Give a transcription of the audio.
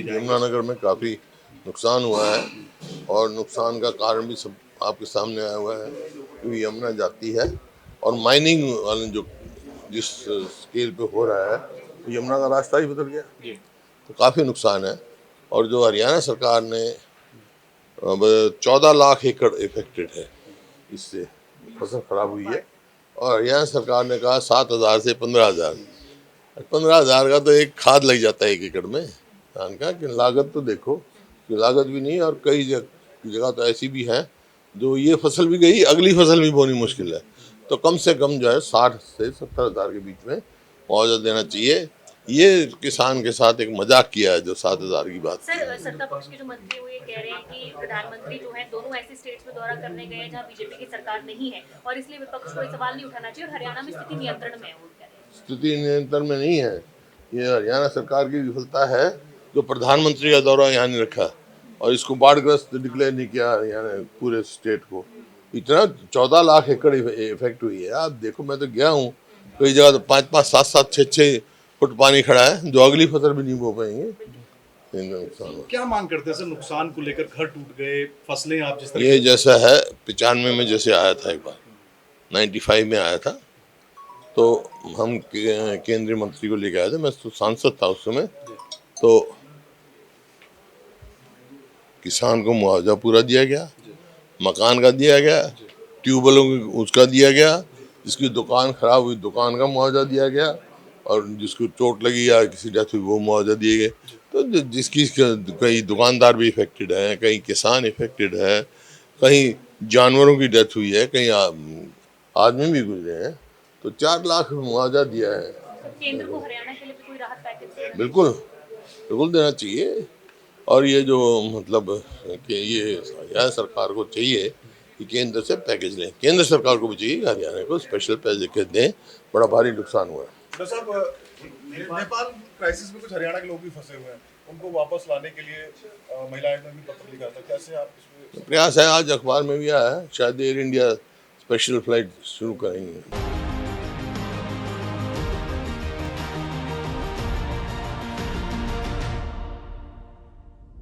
जाएगी? यमुनानगर में काफ़ी नुकसान हुआ है और नुकसान का कारण भी सब आपके सामने आया हुआ है, क्योंकि यमुना जाती है और माइनिंग वाले जो जिस स्केल पे हो रहा है, यमुना का रास्ता ही बदल गया, तो काफ़ी नुकसान है। और जो हरियाणा सरकार ने अब 14 लाख एकड़ इफेक्टेड है, इससे फसल खराब हुई है और हरियाणा सरकार ने कहा 7,000 से 15,000। 15,000 का तो एक खाद लग जाता है 1 एकड़ में धान का, कि लागत तो देखो कि लागत भी नहीं। और कई जगह तो ऐसी भी है जो ये फसल भी गई, अगली फसल भी बोनी मुश्किल है। तो कम से कम जो है 60 से 70,000 के बीच में मुआवजा देना चाहिए। ये किसान के साथ एक मजाक किया है जो 7,000 की बात की सर, है। सत्ता पक्ष के जो मंत्री वो ये कह रहे हैं कि प्रधानमंत्री जो है दोनों ऐसे स्टेट्स में दौरा करने गए हैं जहां बीजेपी की सरकार नहीं है और इसलिए विपक्ष को ये सवाल नहीं उठाना चाहिए और हरियाणा में स्थिति नियंत्रण में है, वो कह रहे हैं। स्थिति नियंत्रण में नहीं है, ये हरियाणा सरकार की विफलता है जो प्रधानमंत्री का दौरा यहाँ नहीं रखा और इसको बाढ़ग्रस्त डिक्लेयर नहीं किया हरियाणा पूरे स्टेट को। इतना 14 लाख एकड़ इफेक्ट हुई है। आप देखो, मैं तो गया हूँ, कई जगह तो 5-5, 7-7, 6-6 फुट पानी खड़ा है, जो अगली फसल भी नहीं बो पाएंगे। क्या मांग करते हैं सर? नुकसान को लेकर घर टूट गए, फसलें आप जिस तरह ये जैसा है 95 में जैसे आया था, एक बार 95 में आया था, तो हम केंद्रीय मंत्री को लेकर आए थे, मैं तो सांसद था उस समय। तो किसान को मुआवजा पूरा दिया गया, मकान का दिया गया, ट्यूबवेलों उसका दिया गया, जिसकी दुकान खराब हुई दुकान का मुआवजा दिया गया और जिसको चोट लगी या किसी डेथ हुई वो मुआवजा दिए गए। तो जिसकी कई दुकानदार भी इफेक्टेड है, कहीं किसान इफेक्टेड है, कहीं जानवरों की डेथ हुई है, कहीं आदमी भी गुजरे हैं, तो 4 लाख मुआवजा दिया है। केंद्र को हरियाणा के लिए भी कोई राहत पैकेज बिल्कुल बिल्कुल देना चाहिए। और ये जो मतलब कि ये हरियाणा सरकार को चाहिए कि केंद्र से पैकेज लें, केंद्र सरकार को भी चाहिए कि हरियाणा को स्पेशल पैकेज दें, बड़ा भारी नुकसान हुआ है। डॉक्टर साहब, नेपाल क्राइसिस में कुछ हरियाणा के लोग भी फंसे हुए हैं, उनको वापस लाने के लिए महिला आयोग ने भी पत्र लिखा था, कैसे आप इसमें? प्रयास है, आज अखबार में भी आया है, शायद एयर इंडिया स्पेशल फ्लाइट शुरू करेंगे।